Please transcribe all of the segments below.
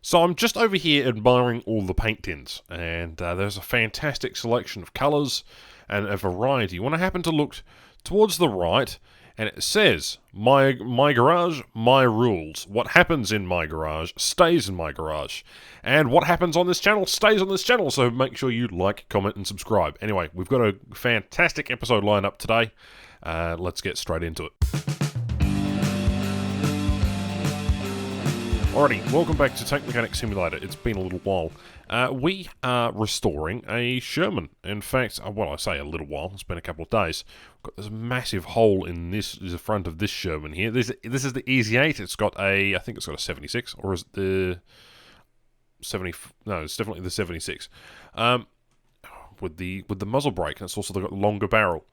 So I'm just over here admiring all the paint tins, and there's a fantastic selection of colours and a variety. When I happen to look towards the right, and it says, my garage, my rules. What happens in my garage stays in my garage. And what happens on this channel stays on this channel, so make sure you like, comment, and subscribe. Anyway, we've got a fantastic episode lined up today. Let's get straight into it. Alrighty, welcome back to Tank Mechanic Simulator. It's been a little while. We are restoring a Sherman. In fact, well, I say a little while. It's been a couple of days. We've got this massive hole in the front of this Sherman here. This is the Easy 8. It's got I think it's got a 76, or is it the 70? No, it's definitely the 76. With the muzzle brake, and it's also got a longer barrel.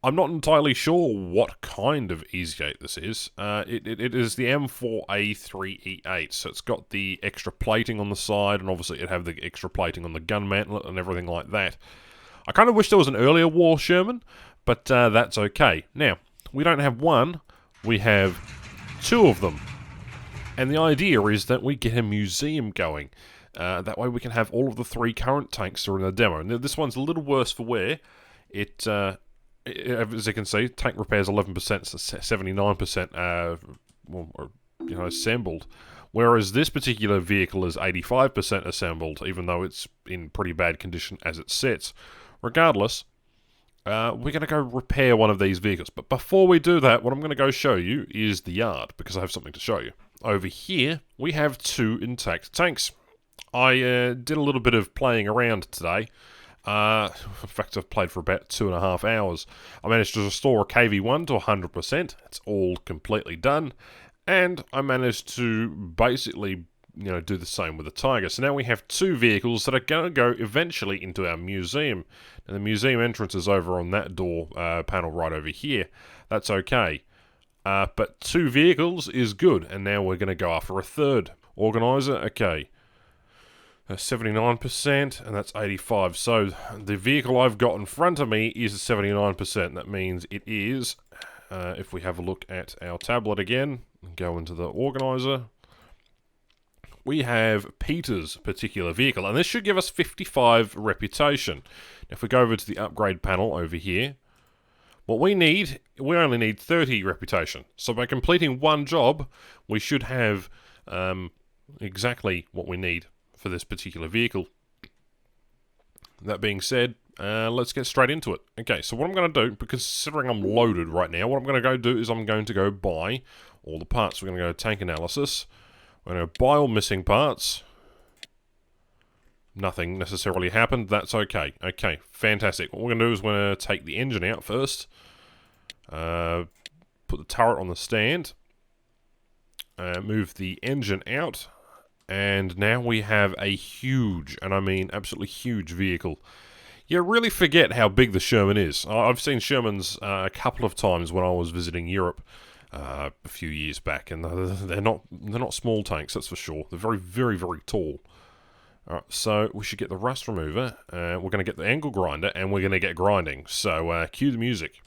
I'm not entirely sure what kind of Easy 8 this is. It is the M4A3E8, so it's got the extra plating on the side, and obviously it'd have the extra plating on the gun mantlet and everything like that. I kind of wish there was an earlier war Sherman, but that's okay. Now, we don't have one, we have two of them. And the idea is that we get a museum going. That way we can have all of the three current tanks that are in the demo. And this one's a little worse for wear. As you can see, tank repairs 11%, so 79% assembled. Whereas this particular vehicle is 85% assembled, even though it's in pretty bad condition as it sits. Regardless, we're going to go repair one of these vehicles. But before we do that, what I'm going to go show you is the yard, because I have something to show you. Over here, we have two intact tanks. I did a little bit of playing around today. In fact, I've played for about 2.5 hours. I managed to restore a KV-1 to 100%. It's all completely done. And I managed to basically, do the same with the Tiger. So now we have two vehicles that are going to go eventually into our museum. And the museum entrance is over on that door panel right over here. That's okay. But two vehicles is good. And now we're going to go after a third. Organizer, okay. 79%, and that's 85. So the vehicle I've got in front of me is 79%. That means it is, if we have a look at our tablet again, and go into the organizer, we have Peter's particular vehicle, and this should give us 55 reputation. If we go over to the upgrade panel over here, what we only need 30 reputation. So by completing one job, we should have exactly what we need for this particular vehicle. That being said, let's get straight into it. Okay, so what I'm going to do, because considering I'm loaded right now, what I'm going to go do is I'm going to go buy all the parts. We're going to go tank analysis. We're going to buy all missing parts. Nothing necessarily happened. That's okay. Okay, fantastic. What we're going to do is we're going to take the engine out first. Put the turret on the stand. Move the engine out. And now we have a huge, and I mean absolutely huge vehicle. You really forget how big the Sherman is. I've seen Shermans a couple of times when I was visiting Europe a few years back, and they're not small tanks, that's for sure. They're very, very, very tall. Alright, so we should get the rust remover, we're going to get the angle grinder, and we're going to get grinding. So cue the music.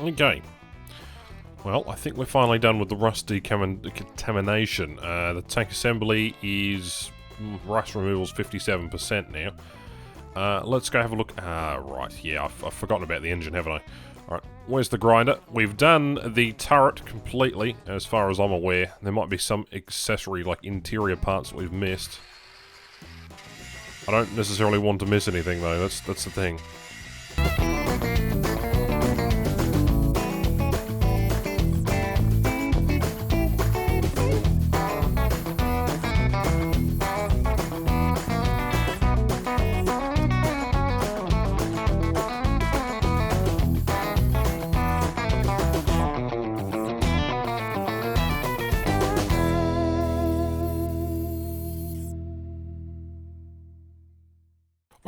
Okay, well, I think we're finally done with the rust decontamination. The tank assembly is rust removal's 57% now. Let's go have a look. Right, yeah, I've forgotten about the engine, haven't I? Alright, where's the grinder? We've done the turret completely, as far as I'm aware. There might be some accessory, like interior parts that we've missed. I don't necessarily want to miss anything, though. That's the thing.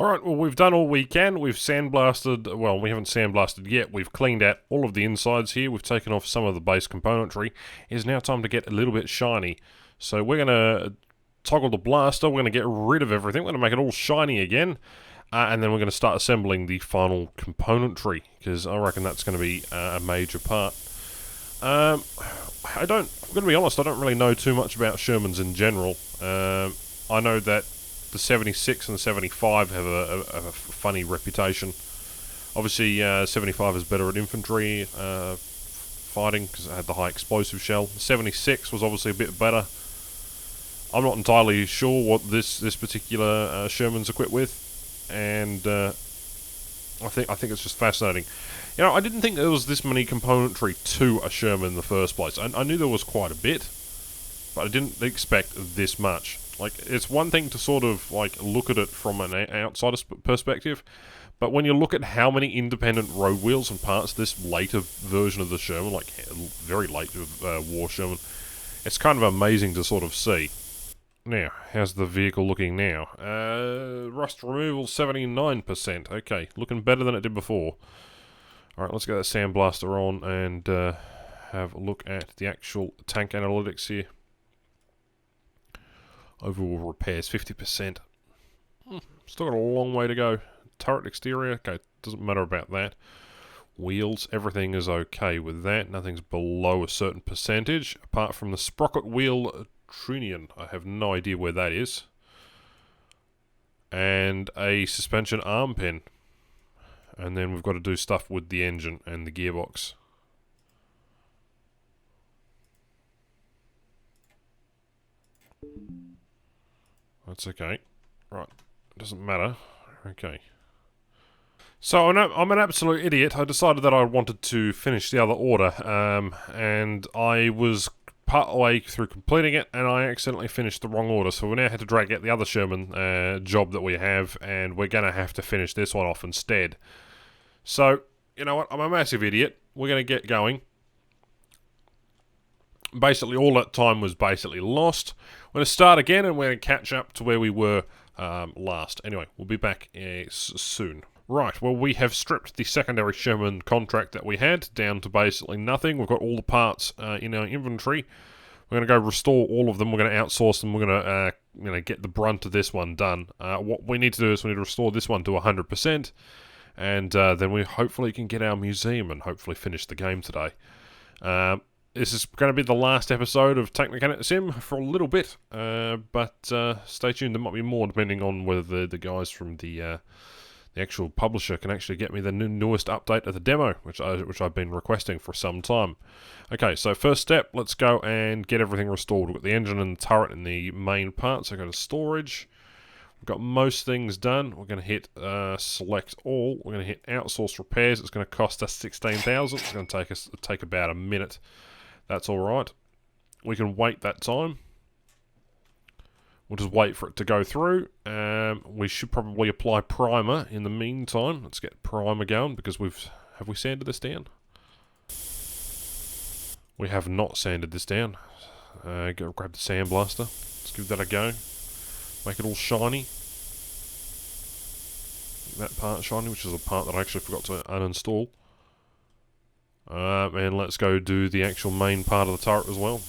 Alright, well, we've done all we can. We've sandblasted, well, we haven't sandblasted yet. We've cleaned out all of the insides here. We've taken off some of the base componentry. It's now time to get a little bit shiny. So we're going to toggle the blaster. We're going to get rid of everything. We're going to make it all shiny again. And then we're going to start assembling the final componentry, because I reckon that's going to be a major part. I'm going to be honest, I don't really know too much about Shermans in general. I know that the 76 and the 75 have a funny reputation. Obviously, 75 is better at infantry fighting because it had the high explosive shell. The 76 was obviously a bit better. I'm not entirely sure what this particular Sherman's equipped with, and I think it's just fascinating. You know, I didn't think there was this many componentry to a Sherman in the first place. I knew there was quite a bit, but I didn't expect this much. Like, it's one thing to sort of, like, look at it from an outsider's perspective, but when you look at how many independent road wheels and parts this later version of the Sherman, like, very late war Sherman, it's kind of amazing to sort of see. Now, how's the vehicle looking now? Rust removal, 79%. Okay, looking better than it did before. Alright, let's get that sandblaster on and have a look at the actual tank analytics here. Overall repairs, 50%. Still got a long way to go. Turret exterior, okay, doesn't matter about that. Wheels, everything is okay with that. Nothing's below a certain percentage, apart from the sprocket wheel trunnion. I have no idea where that is. And a suspension arm pin. And then we've got to do stuff with the engine and the gearbox. That's okay. Right. It doesn't matter. Okay. So I'm an absolute idiot. I decided that I wanted to finish the other order. And I was part way through completing it, and I accidentally finished the wrong order. So we now had to drag out the other Sherman job that we have, and we're going to have to finish this one off instead. So, you know what? I'm a massive idiot. We're going to get going. Basically, all that time was basically lost. We're going to start again, and we're going to catch up to where we were last. Anyway, we'll be back soon. Right, well, we have stripped the secondary Sherman contract that we had down to basically nothing. We've got all the parts in our inventory. We're going to go restore all of them. We're going to outsource them. We're going to get the brunt of this one done. What we need to do is we need to restore this one to 100%, and then we hopefully can get our museum and hopefully finish the game today. This is going to be the last episode of Technic Sim for a little bit, but stay tuned. There might be more depending on whether the guys from the actual publisher can actually get me the newest update of the demo, which I've been requesting for some time. Okay, so first step, let's go and get everything restored. We've got the engine and the turret and the main parts. So go to storage. We've got most things done. We're going to hit select all. We're going to hit outsource repairs. It's going to cost us 16,000. It's going to take about a minute. That's all right. We can wait that time. We'll just wait for it to go through. We should probably apply primer in the meantime. Let's get primer going because have we sanded this down? We have not sanded this down. Go grab the sandblaster. Let's give that a go. Make it all shiny. That part shiny, which is a part that I actually forgot to uninstall. And let's go do the actual main part of the turret as well.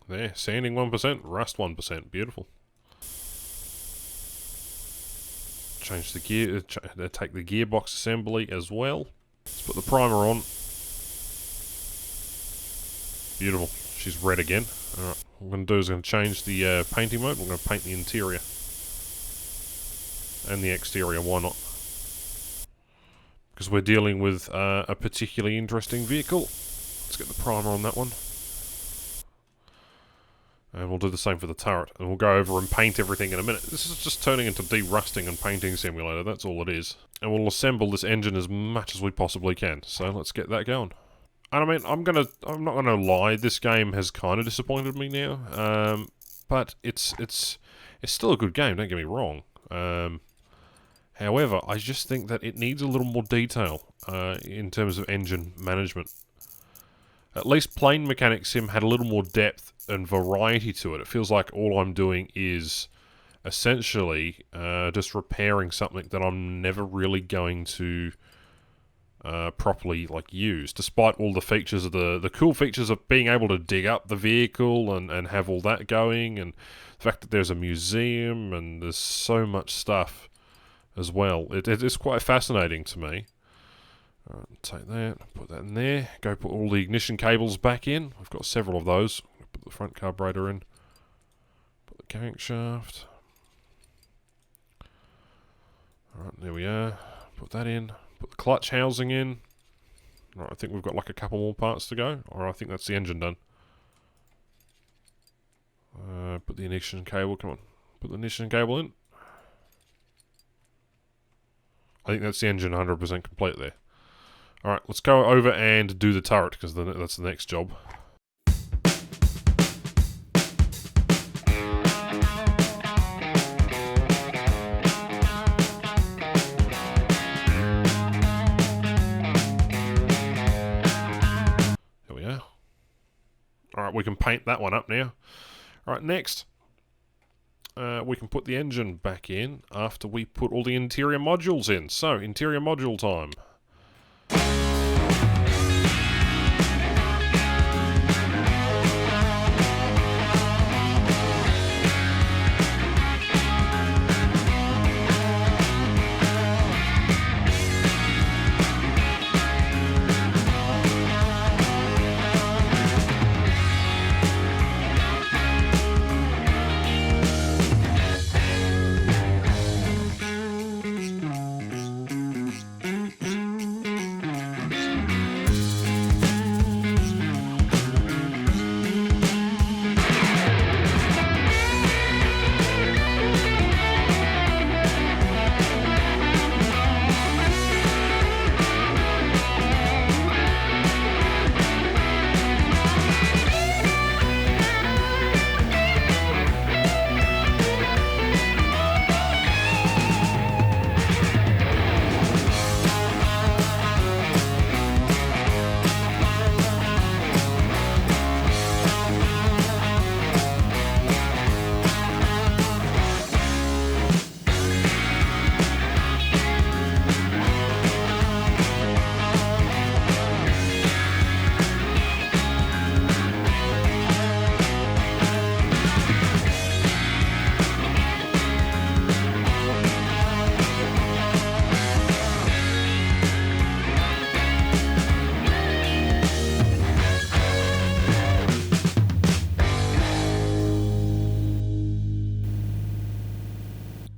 There, sanding 1%, rust 1%. Beautiful. Change the gear, take the gearbox assembly as well. Let's put the primer on. Beautiful. She's red again. Alright, what we're going to do is going to change the painting mode. We're going to paint the interior. And the exterior, why not? Because we're dealing with a particularly interesting vehicle. Let's get the primer on that one. And we'll do the same for the turret. And we'll go over and paint everything in a minute. This is just turning into de-rusting and painting simulator. That's all it is. And we'll assemble this engine as much as we possibly can. So let's get that going. And I mean, I'm not gonna lie. This game has kind of disappointed me now. But it's still a good game. Don't get me wrong. However, I just think that it needs a little more detail in terms of engine management. At least Plane Mechanic Sim had a little more depth and variety to it. It feels like all I'm doing is essentially just repairing something that I'm never really going to properly use, despite all the features of the cool features of being able to dig up the vehicle and have all that going, and the fact that there's a museum and there's so much stuff as well. It is quite fascinating to me. Alright, take that, put that in there, go put all the ignition cables back in. We've got several of those. Put the front carburetor in, put the crankshaft. Alright, there we are. Put that in, put the clutch housing in. Alright, I think we've got like a couple more parts to go, or I think that's the engine done. Put the ignition cable, come on. Put the ignition cable in. I think that's the engine 100% complete there. Alright, let's go over and do the turret, because that's the next job. There we are. Alright, we can paint that one up now. Alright, next. We can put the engine back in after we put all the interior modules in. So, interior module time.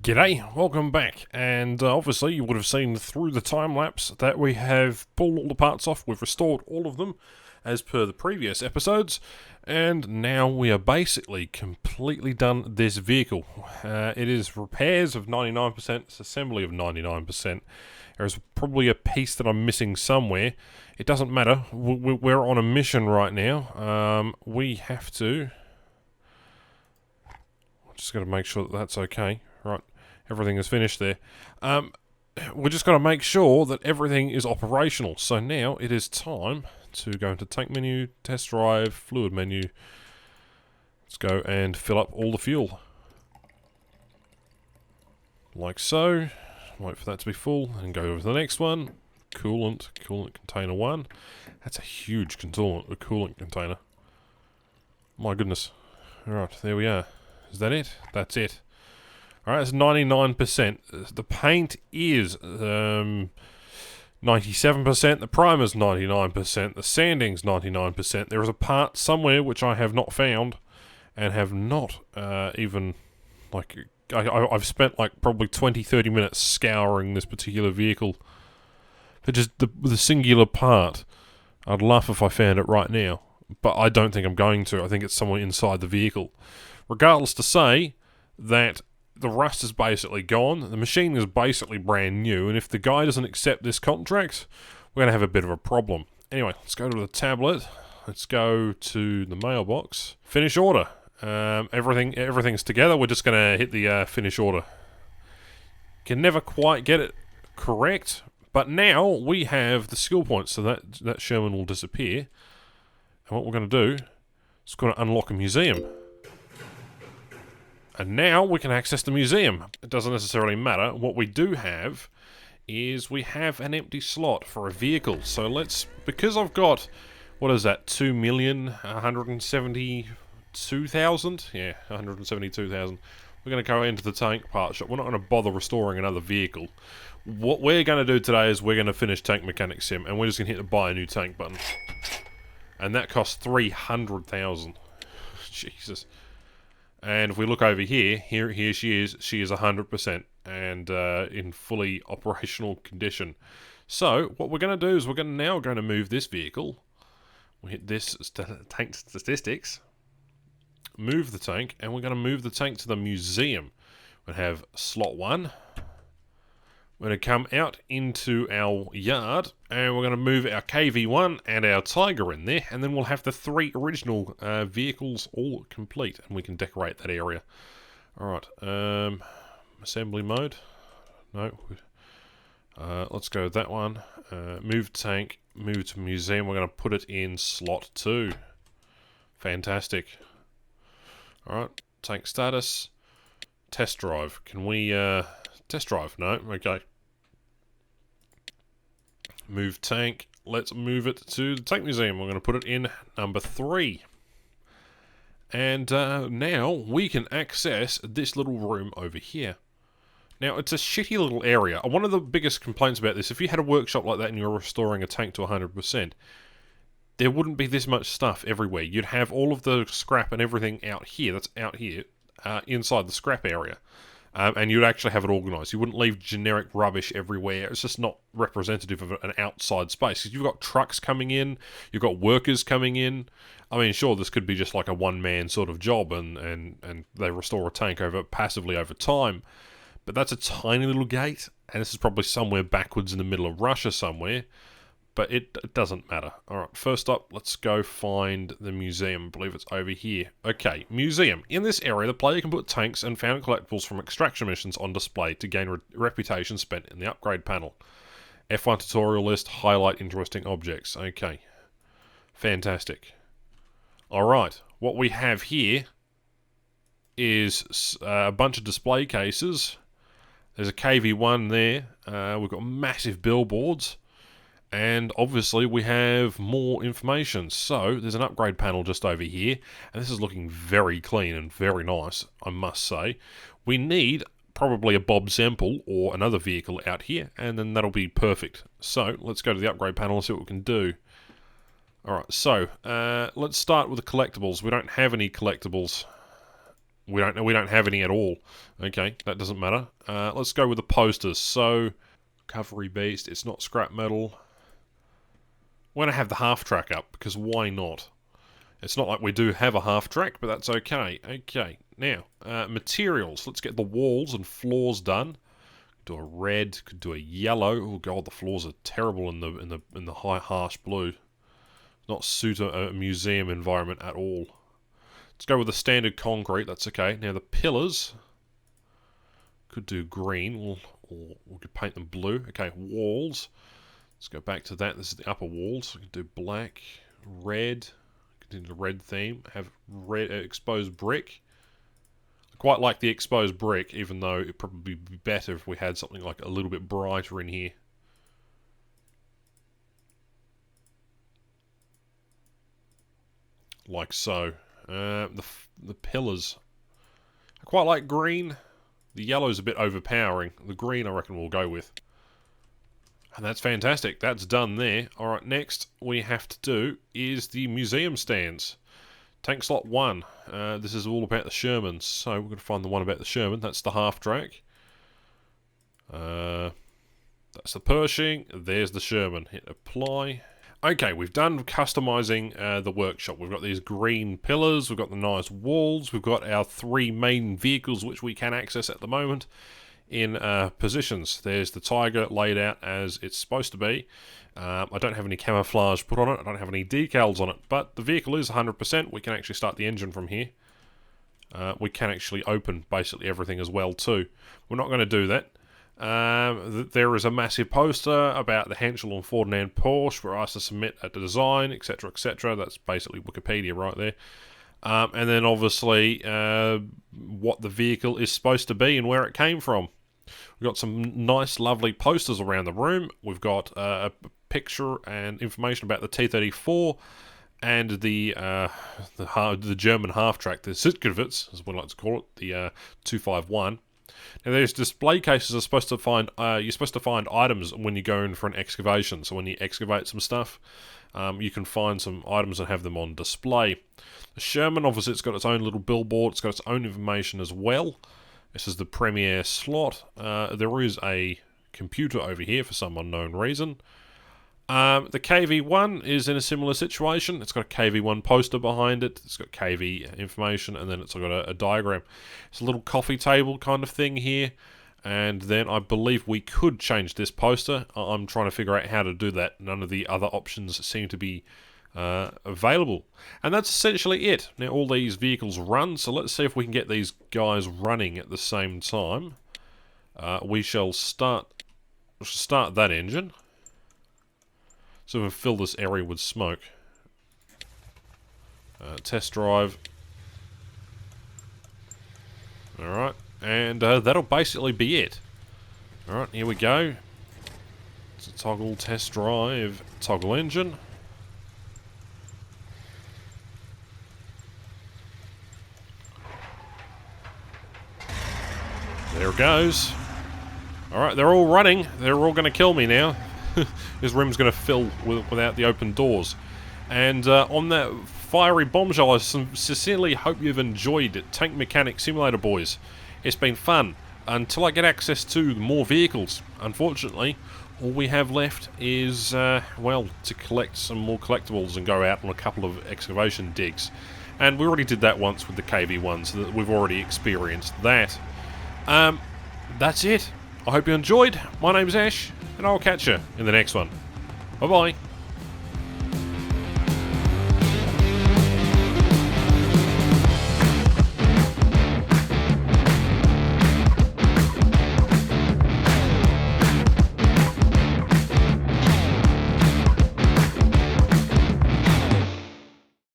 G'day, welcome back, and obviously you would have seen through the time-lapse that we have pulled all the parts off, we've restored all of them as per the previous episodes, and now we are basically completely done this vehicle. It is repairs of 99%, it's assembly of 99%. There's probably a piece that I'm missing somewhere. It doesn't matter, we're on a mission right now. We have to... just got to make sure that that's okay. Right. Everything is finished there. We're just got to make sure that everything is operational. So now it is time to go into tank menu, test drive, fluid menu. Let's go and fill up all the fuel. Like so. Wait for that to be full and go over to the next one. Coolant container 1. That's a huge coolant container. My goodness. Alright, there we are. Is that it? That's it. Alright, it's 99%. The paint is 97%. The primer's 99%. The sanding's 99%. There is a part somewhere which I have not found and have not even... I've spent probably 20-30 minutes scouring this particular vehicle for just the singular part. I'd laugh if I found it right now, but I don't think I'm going to. I think it's somewhere inside the vehicle. Regardless to say that the rust is basically gone, the machine is basically brand new, and if the guy doesn't accept this contract, we're going to have a bit of a problem. Anyway, let's go to the tablet, let's go to the mailbox, finish order. Everything's together, we're just going to hit the finish order. Can never quite get it correct, but now we have the skill points, so that Sherman will disappear, and what we're going to do is going to unlock a museum. And now we can access the museum. It doesn't necessarily matter. What we do have is we have an empty slot for a vehicle. So let's, because I've got, what is that, 2,172,000? Yeah, 172,000. We're going to go into the tank part shop. We're not going to bother restoring another vehicle. What we're going to do today is we're going to finish Tank Mechanic Sim, and we're just going to hit the buy a new tank button. And that costs 300,000. Jesus. And if we look over here, here she is. She is 100% and in fully operational condition. So what we're going to do is we're now going to move this vehicle. We hit this tank statistics. Move the tank, and we're going to move the tank to the museum. We'll have slot 1. We're going to come out into our yard, and we're going to move our KV1 and our Tiger in there, and then we'll have the 3 original vehicles all complete, and we can decorate that area. Alright, assembly mode. No. Let's go with that one. Move tank, move to museum. We're going to put it in slot 2. Fantastic. Alright, tank status. Test drive. Can we, test drive? No? Okay. Move tank. Let's move it to the tank museum. We're going to put it in number 3. And now we can access this little room over here. Now, it's a shitty little area. One of the biggest complaints about this, if you had a workshop like that and you were restoring a tank to 100%, there wouldn't be this much stuff everywhere. You'd have all of the scrap and everything out here, that's out here, inside the scrap area. And you'd actually have it organised. You wouldn't leave generic rubbish everywhere. It's just not representative of an outside space. You've got trucks coming in, you've got workers coming in. I mean, sure, this could be just like a one-man sort of job, and they restore a tank passively over time. But that's a tiny little gate, and this is probably somewhere backwards in the middle of Russia somewhere. But it doesn't matter. Alright, first up, let's go find the museum. I believe it's over here. Okay, museum. In this area, the player can put tanks and found collectibles from extraction missions on display to gain reputation spent in the upgrade panel. F1 tutorial list, highlight interesting objects. Okay. Fantastic. Alright, what we have here is a bunch of display cases. There's a KV1 there. We've got massive billboards. And obviously we have more information. So there's an upgrade panel just over here. And this is looking very clean and very nice, I must say. We need probably a Bob Semple or another vehicle out here. And then that'll be perfect. So let's go to the upgrade panel and see what we can do. Alright, so let's start with the collectibles. We don't have any collectibles. We don't have any at all. Okay, that doesn't matter. Let's go with the posters. So, Recovery Beast, it's not scrap metal. We're going to have the half track up, because why not? It's not like we do have a half track, but that's okay. Okay, now, materials. Let's get the walls and floors done. Do a red, could do a yellow. Oh god, the floors are terrible in the high harsh blue. Not suit a museum environment at all. Let's go with the standard concrete, that's okay. Now the pillars, could do green, or we could paint them blue. Okay, walls. Let's go back to that. This is the upper walls. We can do black, red. Continue the red theme. Have red exposed brick. I quite like the exposed brick, even though it'd probably be better if we had something like a little bit brighter in here. Like so. The pillars. I quite like green. The yellow's a bit overpowering. The green I reckon we'll go with. And that's fantastic. That's done there. Alright, next we have to do is the museum stands. Tank slot 1. This is all about the Shermans. So we're going to find the one about the Sherman. That's the half track. That's the Pershing. There's the Sherman. Hit apply. Okay, we've done customising the workshop. We've got these green pillars, we've got the nice walls, we've got our 3 main vehicles which we can access at the moment in positions. There's the Tiger laid out as it's supposed to be. I don't have any camouflage put on it, I don't have any decals on it, but the vehicle is 100%. We can actually start the engine from here. We can actually open basically everything as well too. We're not going to do that. There is a massive poster about the Henschel and Ferdinand Porsche. We're asked to submit a design, etc., etc. That's basically Wikipedia right there. And then obviously what the vehicle is supposed to be and where it came from. We've got some nice, lovely posters around the room. We've got a picture and information about the T-34 and the German half-track, the Sitkowitz, as we like to call it, the 251. Now, there's display cases are supposed to find. You're supposed to find items when you go in for an excavation. So when you excavate some stuff, you can find some items and have them on display. The Sherman, obviously, it's got its own little billboard. It's got its own information as well. This is the Premier slot. There is a computer over here for some unknown reason. The KV-1 is in a similar situation. It's got a KV-1 poster behind it. It's got KV information, and then it's got a diagram. It's a little coffee table kind of thing here. And then I believe we could change this poster. I'm trying to figure out how to do that. None of the other options seem to be available. And that's essentially it. Now, all these vehicles run, so let's see if we can get these guys running at the same time. We shall start that engine. So we'll fill this area with smoke. Test drive. Alright, and that'll basically be it. Alright, here we go. It's a toggle test drive, toggle engine. There it goes. Alright, they're all running. They're all going to kill me now. This room's going to fill without the open doors. And on that fiery bombshell, I sincerely hope you've enjoyed it. Tank Mechanic Simulator, boys. It's been fun. Until I get access to more vehicles. Unfortunately, all we have left is, well, to collect some more collectibles and go out on a couple of excavation digs. And we already did that once with the KV-1, so that we've already experienced that. That's it. I hope you enjoyed. My name's Ash, and I'll catch you in the next one. Bye-bye.